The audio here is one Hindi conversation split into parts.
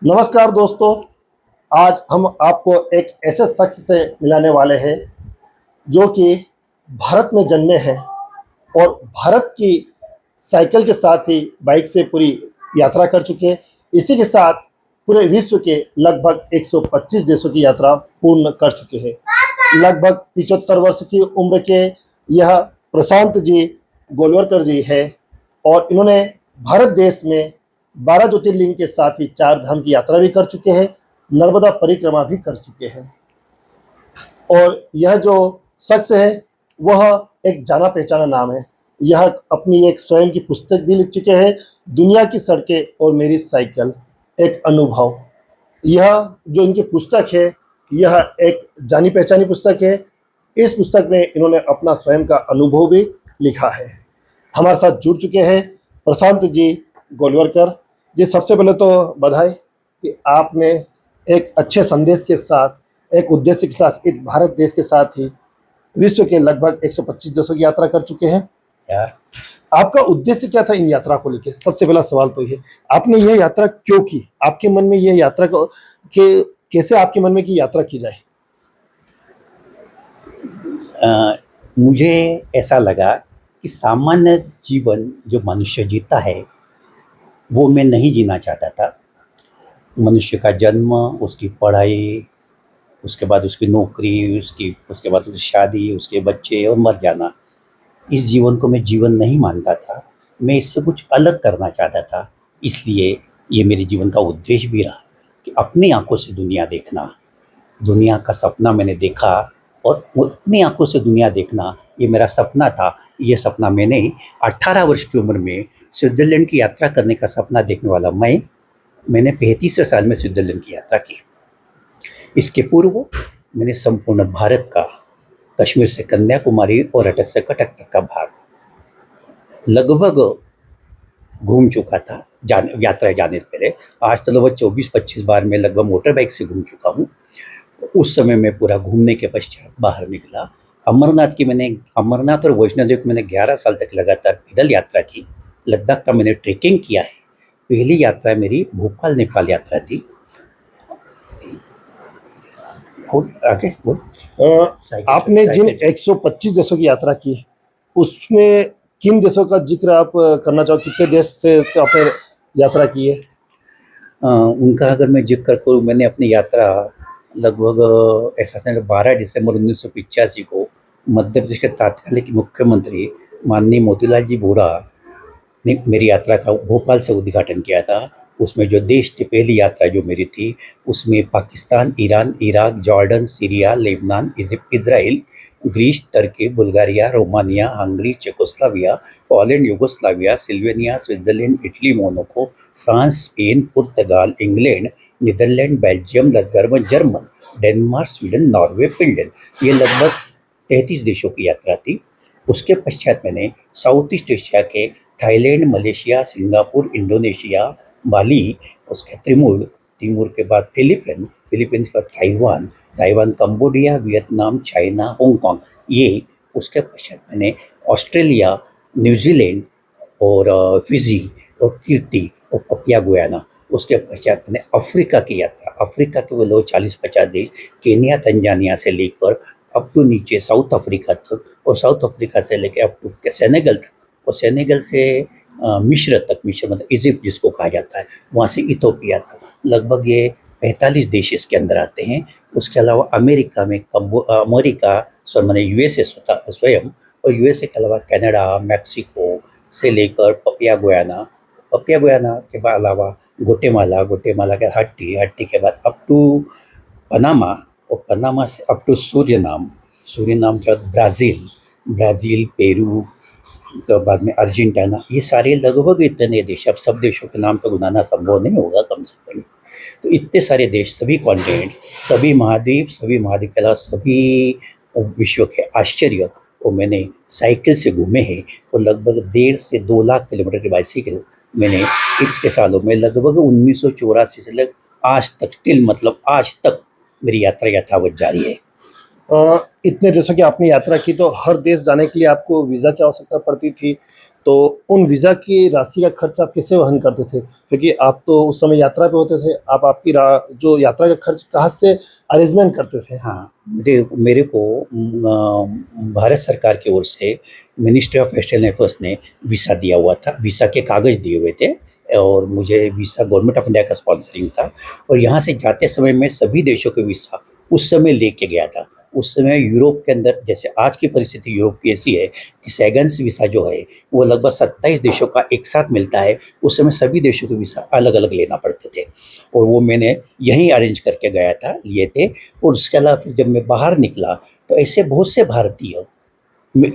नमस्कार दोस्तों। आज हम आपको एक ऐसे शख्स से मिलाने वाले हैं जो कि भारत में जन्मे हैं और भारत की साइकिल के साथ ही बाइक से पूरी यात्रा कर चुके हैं। इसी के साथ पूरे विश्व के लगभग 125 देशों की यात्रा पूर्ण कर चुके हैं। लगभग 75 वर्ष की उम्र के यह प्रशांत जी गोलवलकर जी है और इन्होंने भारत देश में 12 ज्योतिर्लिंग के साथ ही 4 धाम की यात्रा भी कर चुके हैं, नर्मदा परिक्रमा भी कर चुके हैं। और यह जो शख्स है वह एक जाना पहचाना नाम है। यह अपनी एक स्वयं की पुस्तक भी लिख चुके हैं, दुनिया की सड़कें और मेरी साइकिल एक अनुभव। यह जो इनकी पुस्तक है यह एक जानी पहचानी पुस्तक है। इस पुस्तक में इन्होंने अपना स्वयं का अनुभव भी लिखा है। हमारे साथ जुड़ चुके हैं प्रशांत जी गोलवलकर जी। सबसे पहले तो बधाई कि आपने एक अच्छे संदेश के साथ, एक उद्देश्य के साथ इस भारत देश के साथ ही विश्व के लगभग 125 देशों की यात्रा कर चुके हैं। आपका उद्देश्य क्या था इन यात्रा को लेकर? सबसे पहला सवाल तो ये, आपने यह यात्रा क्यों की? आपके मन में यह यात्रा को कैसे आपके मन में की यात्रा की जाए? मुझे ऐसा लगा कि सामान्य जीवन जो मनुष्य जीता है वो मैं नहीं जीना चाहता था। मनुष्य का जन्म, उसकी पढ़ाई, उसके बाद उसकी नौकरी, उसके बाद उसकी शादी, उसके बच्चे और मर जाना, इस जीवन को मैं जीवन नहीं मानता था। मैं इससे कुछ अलग करना चाहता था। इसलिए ये मेरे जीवन का उद्देश्य भी रहा कि अपनी आंखों से दुनिया देखना। दुनिया का सपना मैंने देखा और वो अपनी आंखों से दुनिया देखना ये मेरा सपना था। ये सपना मैंने 18 वर्ष की उम्र में स्विट्ज़रलैंड की यात्रा करने का सपना देखने वाला मैंने 35वें साल में स्विट्ज़रलैंड की यात्रा की। इसके पूर्व मैंने संपूर्ण भारत का, कश्मीर से कन्याकुमारी और अटक से कटक तक का भाग लगभग घूम चुका था यात्रा जाने से पहले। आज तो लगभग 24-25 बार मैं लगभग मोटर बाइक से घूम चुका हूँ। उस समय मैं पूरा घूमने के पश्चात बाहर निकला। अमरनाथ और वैष्णो देवी की मैंने 11 साल तक लगातार पैदल यात्रा की। लद्दाख का मैंने ट्रेकिंग किया है। पहली यात्रा मेरी भोपाल नेपाल यात्रा थी। आगे बोल। आपने जिन 125 देशों की यात्रा की उसमें किन देशों का जिक्र आप करना चाहो? कितने देश से आपने यात्रा की है? उनका अगर मैं जिक्र करूँ, मैंने अपनी यात्रा लगभग ऐसा था 12 दिसंबर 1985 को मध्य प्रदेश के तात्कालिक मुख्यमंत्री माननीय मोतीलाल जी वोरा ने मेरी यात्रा का भोपाल से उद्घाटन किया था। उसमें जो देश थी, पहली यात्रा जो मेरी थी, उसमें Pakistan, Iran, Iraq, Jordan, Syria, Lebanon, Egypt, Israel, Greece, Turkey, Bulgaria, Romania, Hungary, Czechoslovakia, Poland, Yugoslavia, Slovenia, Switzerland, Italy, Monaco, France, Spain, पुर्तगाल, England, Netherland, Belgium, German, Denmark, Sweden, Norway, Finland, ये लगभग 33 देशों की यात्रा थी। उसके पश्चात मैंने साउथ ईस्ट एशिया के थाईलैंड, मलेशिया, सिंगापुर, इंडोनेशिया, बाली, उसके तिमूर के बाद फिलीपींस के बाद Taiwan, Cambodia, Vietnam, China, Hong Kong, ये। उसके पश्चात मैंने ऑस्ट्रेलिया, न्यूजीलैंड और फिजी और कीर्ति और पपिया गुयाना। उसके पश्चात मैंने अफ्रीका की यात्रा, अफ्रीका के वो लोग 40-50 देश, केन्या, तंजानिया से लेकर अप टू नीचे साउथ अफ्रीका तक, और साउथ अफ्रीका से लेकर अप टू सेनेगल तक, और सेनेगल से मिस्र तक, मिस्र मतलब इजिप्ट जिसको कहा जाता है, वहाँ से इथोपिया तक। लगभग ये 45 देश इसके अंदर आते हैं। उसके अलावा अमेरिका में मैंने यूएसए स्वयं, और यूएसए के अलावा कनाडा, मैक्सिको से लेकर पपिया गुयाना के बाद अलावा गुटेमाला के हट्टी के बाद अप टू पनामा, और पनामा से अप टू सूरीनाम के बाद ब्राज़ील, पेरू के बाद में अर्जेंटीना। ये सारे लगभग इतने देश, अब सब देशों के नाम तो गिनाना संभव नहीं होगा कम से कम। तो इतने सारे देश, सभी कॉन्टिनेंट, सभी महाद्वीप के अलावा सभी विश्व के आश्चर्य वो मैंने साइकिल से घूमे हैं। और लगभग 1.5 से 2 लाख किलोमीटर की बाइसिकल मैंने इतने सालों में, लगभग 1984 से लग आज तक, आज तक मेरी यात्रा यथावत जारी है। इतने देशों की आपने यात्रा की तो हर देश जाने के लिए आपको वीज़ा की आवश्यकता पड़ती थी, तो उन वीज़ा की राशि का खर्च आप कैसे वहन करते थे? क्योंकि आप तो उस समय यात्रा पे होते थे, आप आपकी जो यात्रा का खर्च कहाँ से अरेंजमेंट करते थे? हाँ, मेरे मेरे को भारत सरकार की ओर से मिनिस्ट्री ऑफ एक्सटर्नल अफेयर्स ने वीसा दिया हुआ था, वीसा के कागज़ दिए हुए थे और मुझे वीसा गवर्नमेंट ऑफ इंडिया का स्पॉन्सरिंग था और यहाँ से जाते समय मैं सभी देशों के वीसा उस समय लेके गया था। उस समय यूरोप के अंदर जैसे आज की परिस्थिति यूरोप की ऐसी है कि सेगन्स वीसा जो है वो लगभग 27 देशों का एक साथ मिलता है। उस समय सभी देशों के वीसा अलग-अलग लेना पड़ते थे और वो मैंने यहीं अरेंज करके गया था, लिए थे। और उसके अलावा फिर जब मैं बाहर निकला तो ऐसे बहुत से भारतीय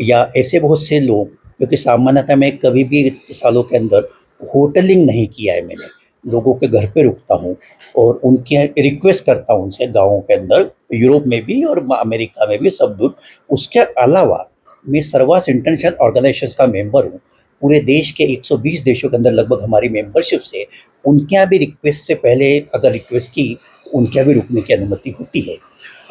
या ऐसे बहुत से लोग, क्योंकि सामान्यतः मैं कभी भी इतने सालों के अंदर होटलिंग नहीं किया है मैंने, लोगों के घर पे रुकता हूँ और उनके रिक्वेस्ट करता हूँ उनसे गाँवों के अंदर, यूरोप में भी और अमेरिका में भी सब दूर। उसके अलावा मैं सर्वास इंटरनेशनल ऑर्गेनाइजेशंस का मेंबर हूँ। पूरे देश के 120 देशों के अंदर लगभग हमारी मेंबरशिप से उनके यहाँ भी रिक्वेस्ट से पहले अगर रिक्वेस्ट की तो उनके यहाँ भी रुकने की अनुमति होती है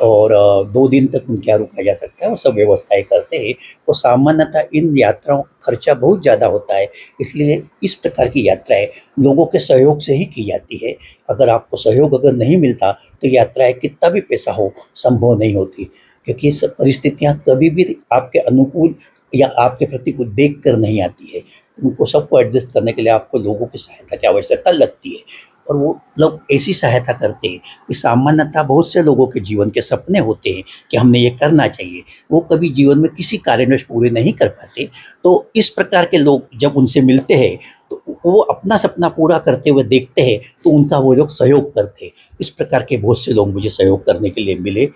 और 2 दिन तक उनके यहाँ रुका जा सकता है, वो सब व्यवस्थाएँ करते हैं। और सामान्यतः इन यात्राओं का खर्चा बहुत ज़्यादा होता है, इसलिए इस प्रकार की यात्राएँ लोगों के सहयोग से ही की जाती है। अगर आपको सहयोग अगर नहीं मिलता तो यात्राएँ कितना भी पैसा हो संभव नहीं होती, क्योंकि ये सब परिस्थितियाँ कभी भी आपके अनुकूल या आपके प्रतिकूल देख कर नहीं आती है। उनको सबको एडजस्ट करने के लिए आपको लोगों की सहायता की आवश्यकता लगती है और वो लोग ऐसी सहायता करते हैं कि सामान्यतः बहुत से लोगों के जीवन के सपने होते हैं कि हमने ये करना चाहिए, वो कभी जीवन में किसी कारणवश पूरे नहीं कर पाते। तो इस प्रकार के लोग जब उनसे मिलते हैं तो वो अपना सपना पूरा करते हुए देखते हैं तो उनका वो लोग सहयोग करते हैं। इस प्रकार के बहुत से लोग मुझे सहयोग करने के लिए मिले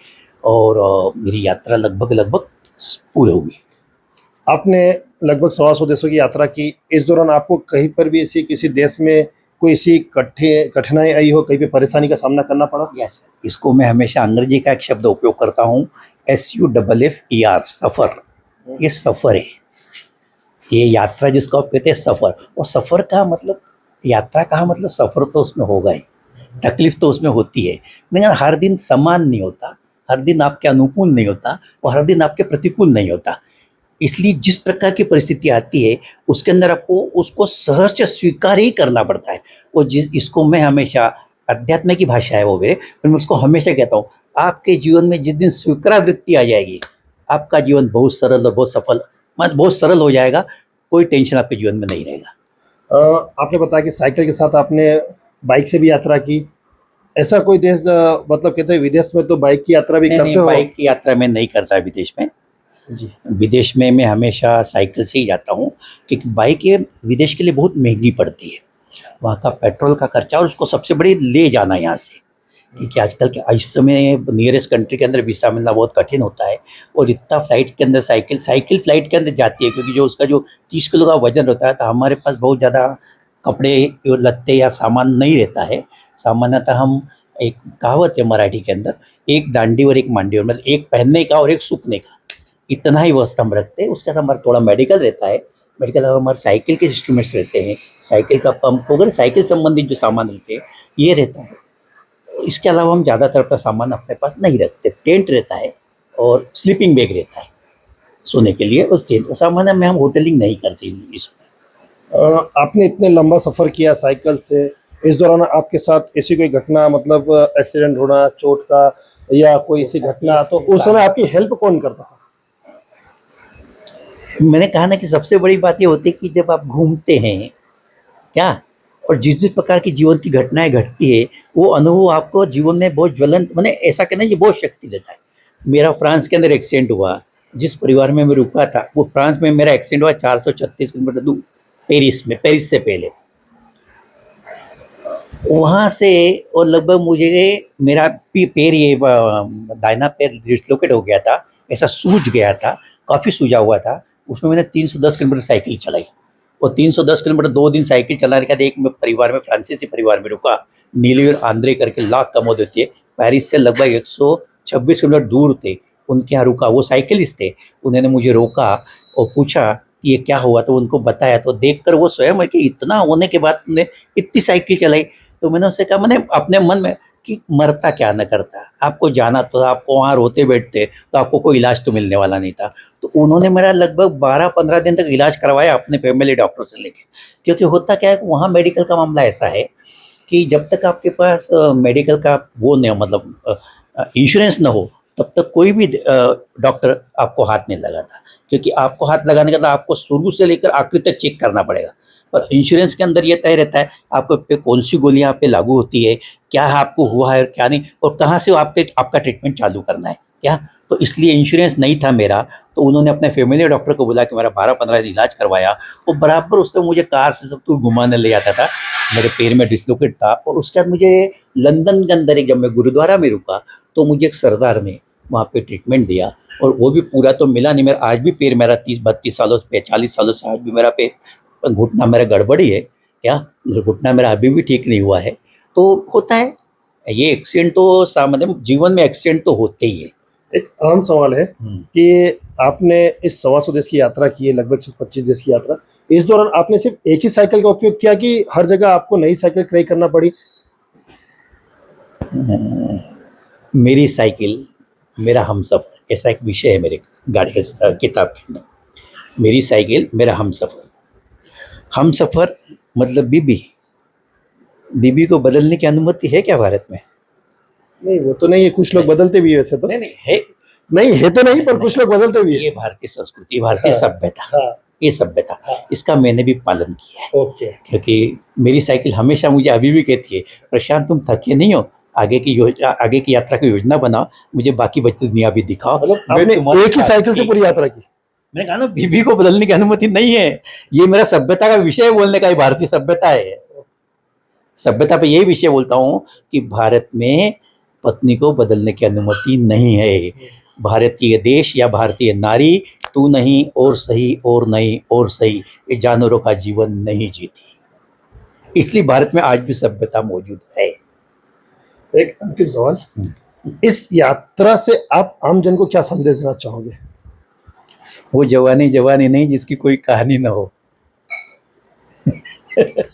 और मेरी यात्रा लगभग पूरी हुई। आपने लगभग 100 देशों की यात्रा की। इस दौरान आपको कहीं पर भी ऐसी किसी देश में कोई ऐसी कठिनाई आई हो, कहीं पे परेशानी का सामना करना पड़ा? यस, इसको मैं हमेशा अंग्रेजी का एक शब्द उपयोग करता हूँ, SUFFER, सफ़र। ये सफ़र है, ये यात्रा जिसको आप कहते हैं सफ़र। और सफ़र का मतलब, यात्रा का मतलब सफ़र तो उसमें होगा ही, तकलीफ़ तो उसमें होती है, लेकिन हर दिन समान नहीं होता, हर दिन आपके अनुकूल नहीं होता और हर दिन आपके प्रतिकूल नहीं होता। इसलिए जिस प्रकार की परिस्थिति आती है उसके अंदर आपको उसको सहर्ष स्वीकार ही करना पड़ता है। और इसको मैं हमेशा, अध्यात्म की भाषा है वो मेरे, पर मैं उसको हमेशा कहता हूँ, आपके जीवन में जिस दिन स्वीकारावृत्ति आ जाएगी आपका जीवन बहुत सरल और बहुत सफल, मतलब बहुत सरल हो जाएगा, कोई टेंशन आपके जीवन में नहीं रहेगा। आपने बताया कि साइकिल के साथ आपने बाइक से भी यात्रा की। ऐसा कोई देश मतलब कहते हैं विदेश में तो बाइक की यात्रा भी नहीं करते नहीं, हो? बाइक की यात्रा मैं नहीं करता विदेश में। जी। विदेश में मैं हमेशा साइकिल से ही जाता हूँ, क्योंकि बाइक ये विदेश के लिए बहुत महंगी पड़ती है, वहाँ का पेट्रोल का खर्चा और उसको सबसे बड़ी ले जाना यहाँ से, क्योंकि आजकल के इस समय नियरेस्ट कंट्री के अंदर वीसा मिलना बहुत कठिन होता है। और इतना फ्लाइट के अंदर साइकिल फ्लाइट के अंदर जाती है, क्योंकि जो उसका जो 30 किलो का वजन रहता है, तो हमारे पास बहुत ज़्यादा कपड़े लत्ते या सामान नहीं रहता है। सामान्यतः हम, एक कहावत है मराठी के अंदर, एक दांडी और एक मांडी, और मतलब एक पहनने का और एक सूखने का, इतना ही वस्त्र हम रखते हैं। उसके बाद हमारा थोड़ा मेडिकल रहता है, मेडिकल और हमारे साइकिल के इंस्ट्रूमेंट्स रहते हैं, साइकिल का पंप वगैरह, साइकिल संबंधित जो सामान रहते हैं ये रहता है। इसके अलावा हम ज़्यादातर अपना सामान अपने पास नहीं रखते। टेंट रहता है और स्लीपिंग बैग रहता है सोने के लिए, उस टेंट का सामान में हम होटलिंग नहीं करते इसमें। आपने इतने लंबा सफ़र किया साइकिल से, इस दौरान आपके साथ ऐसी कोई घटना, मतलब एक्सीडेंट होना, चोट का या कोई ऐसी घटना, तो उस समय आपकी हेल्प कौन करता था? मैंने कहा ना कि सबसे बड़ी बात ये होती है कि जब आप घूमते हैं क्या, और जिस जिस प्रकार की जीवन की घटनाएं घटती है वो अनुभव आपको जीवन में बहुत ज्वलंत, मैंने ऐसा कहना, ये बहुत शक्ति देता है। मेरा फ्रांस के अंदर एक्सीडेंट हुआ, जिस परिवार में मैं रुका था वो फ्रांस में मेरा एक्सीडेंट हुआ 436 किलोमीटर दूर, पेरिस में, पेरिस से पहले। वहाँ से, और लगभग मुझे मेरा पैर, ये दाहिना पैर डिसलोकेट हो गया था, ऐसा सूज गया था, काफ़ी सूजा हुआ था। उसमें मैंने 310 किलोमीटर साइकिल चलाई और 310 किलोमीटर 2 दिन साइकिल चलाने के बाद एक परिवार में, फ्रांसीसी परिवार में रुका, नीली और आंद्रे करके, लाख कमोद होती है, पेरिस से लगभग 126 किलोमीटर दूर थे, उनके यहाँ रुका। वो साइकिलिस्ट थे, उन्होंने मुझे रोका और पूछा कि ये क्या हुआ, तो उनको बताया, तो देखकर वो स्वयं है कि इतना होने के बाद तुमने इतनी साइकिल चलाई। तो मैंने उससे कहा, मैंने अपने मन में कि मरता क्या न करता, आपको जाना तो था, आपको वहाँ रोते बैठते तो आपको कोई इलाज तो मिलने वाला नहीं था। तो उन्होंने मेरा लगभग 12-15 दिन तक इलाज करवाया अपने फैमिली डॉक्टर से लेके। क्योंकि होता क्या है कि वहाँ मेडिकल का मामला ऐसा है कि जब तक आपके पास मेडिकल का वो नहीं हो, मतलब इंश्योरेंस ना हो, तब तक कोई भी डॉक्टर आपको हाथ नहीं लगाता। क्योंकि आपको हाथ लगाने का तो आपको शुरू से लेकर आखिर तक चेक करना पड़ेगा। पर इंश्योरेंस के अंदर ये तय रहता है आपको पे कौन सी गोलियां आप पे लागू होती है, क्या आपको हुआ है क्या नहीं, और कहाँ से आपके आपका ट्रीटमेंट चालू करना है क्या। तो इसलिए इंश्योरेंस नहीं था मेरा। तो उन्होंने अपने फैमिली डॉक्टर को बुला के मेरा 12-15 दिन इलाज करवाया। और बराबर उसने मुझे कार से सब दूर घुमाने ले जाता था। मेरे पैर में डिसलोकेट था। और उसके बाद मुझे लंदन के अंदर एक, जब मैं गुरुद्वारा में रुका तो मुझे एक सरदार ने वहाँ पे ट्रीटमेंट दिया। और वो भी पूरा तो मिला नहीं, मेरा आज भी पैर, मेरा 30-32 सालों से 40 सालों से आज भी मेरा पैर, घुटना मेरा गड़बड़ी है क्या, घुटना मेरा अभी भी ठीक नहीं हुआ है। तो होता है ये एक्सीडेंट, तो सामान्य जीवन में एक्सीडेंट तो होते ही है। एक आम सवाल है कि आपने इस 125 देश की यात्रा की है, लगभग 125 देश की यात्रा। इस दौरान आपने सिर्फ एक ही साइकिल का उपयोग किया कि हर जगह आपको नई साइकिल क्रय करना पड़ी? मेरी साइकिल मेरा हमसफ़र, ऐसा एक विषय है मेरे गाड़ी किताब के अंदर। मेरी साइकिल मेरा हमसफ़र। हमसफ़र मतलब बीबी। बीबी को बदलने की अनुमति है क्या भारत में? नहीं, वो तो नहीं है, कुछ लोग बदलते भी है वैसे तो। नहीं है। नहीं है तो नहीं, पर कुछ लोग बदलते भी है। ये भारतीय संस्कृति, भारतीय हाँ, सभ्यता, हाँ, ये सभ्यता, हाँ। इसका मैंने भी पालन किया है। ओके। क्योंकि मेरी साइकिल हमेशा मुझे अभी भी कहती है, प्रशांत तुम थके नहीं हो, आगे की यात्रा की योजना बनाओ, मुझे बाकी बची दुनिया भी दिखाओ। मतलब मैं आपने तुम्हारे एक ही साथ साइकिल से थी। पूरी यात्रा की? मैंने कहा ना, बीबी को बदलने की अनुमति नहीं है। ये मेरा सभ्यता का विषय बोलने का, ये भारतीय सभ्यता है। सभ्यता पे यही विषय बोलता हूँ कि भारत में पत्नी को बदलने की अनुमति नहीं है। भारतीय देश या भारतीय नारी तू नहीं और सही और नहीं और सही, ये जानवरों का जीवन नहीं जीती। इसलिए भारत में आज भी सभ्यता मौजूद है। एक अंतिम सवाल, इस यात्रा से आप आम जन को क्या संदेश देना चाहोगे? वो जवानी जवानी नहीं जिसकी कोई कहानी ना हो।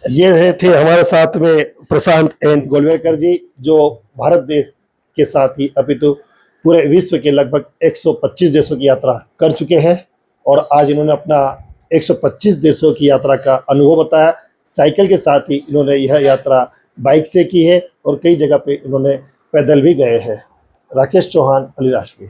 ये थे हमारे साथ में प्रशांत एन गोलवेकर जी, जो भारत देश के साथ ही अपितु पूरे विश्व के लगभग 125 देशों की यात्रा कर चुके हैं। और आज इन्होंने अपना 125 देशों की यात्रा का अनुभव बताया। साइकिल के साथ ही इन्होंने यह यात्रा बाइक से की है और कई जगह पे इन्होंने पैदल भी गए हैं। राकेश चौहान, अलीराजपुर।